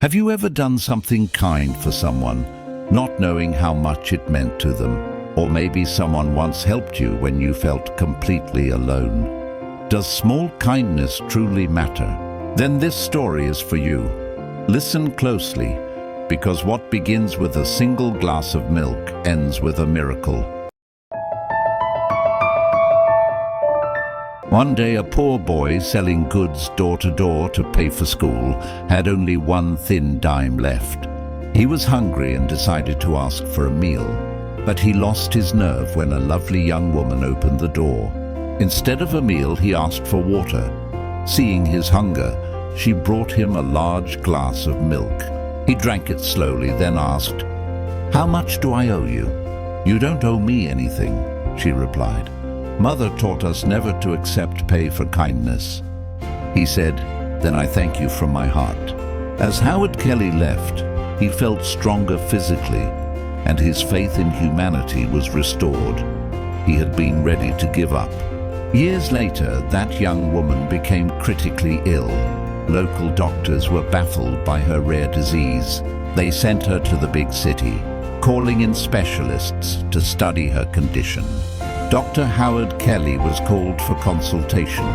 Have you ever done something kind for someone, not knowing how much it meant to them? Or maybe someone once helped you when you felt completely alone. Does small kindness truly matter? Then this story is for you. Listen closely, because what begins with a single glass of milk ends with a miracle. One day, a poor boy selling goods door to door to pay for school had only one thin dime left. He was hungry and decided to ask for a meal, but he lost his nerve when a lovely young woman opened the door. Instead of a meal, he asked for water. Seeing his hunger, she brought him a large glass of milk. He drank it slowly, then asked, "How much do I owe you?" "You don't owe me anything," she replied. "Mother taught us never to accept pay for kindness." He said, "Then I thank you from my heart." As Howard Kelly left, he felt stronger physically, and his faith in humanity was restored. He had been ready to give up. Years later, that young woman became critically ill. Local doctors were baffled by her rare disease. They sent her to the big city, calling in specialists to study her condition. Dr. Howard Kelly was called for consultation.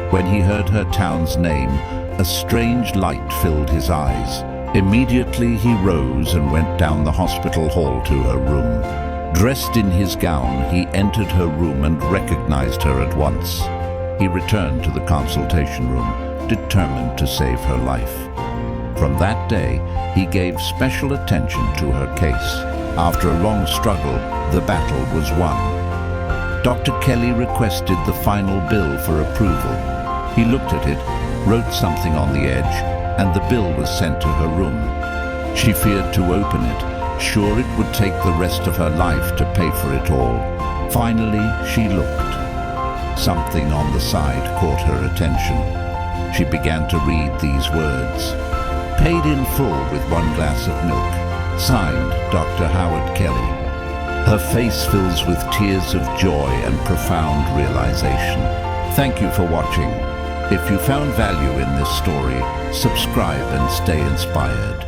When he heard her town's name, a strange light filled his eyes. Immediately he rose and went down the hospital hall to her room. Dressed in his gown, he entered her room and recognized her at once. He returned to the consultation room, determined to save her life. From that day, he gave special attention to her case. After a long struggle, the battle was won. Dr. Kelly requested the final bill for approval. He looked at it, wrote something on the edge, and the bill was sent to her room. She feared to open it, sure it would take the rest of her life to pay for it all. Finally, she looked. Something on the side caught her attention. She began to read these words: "Paid in full with 1 glass of milk. Signed, Dr. Howard Kelly." Her face fills with tears of joy and profound realization. Thank you for watching. If you found value in this story, subscribe and stay inspired.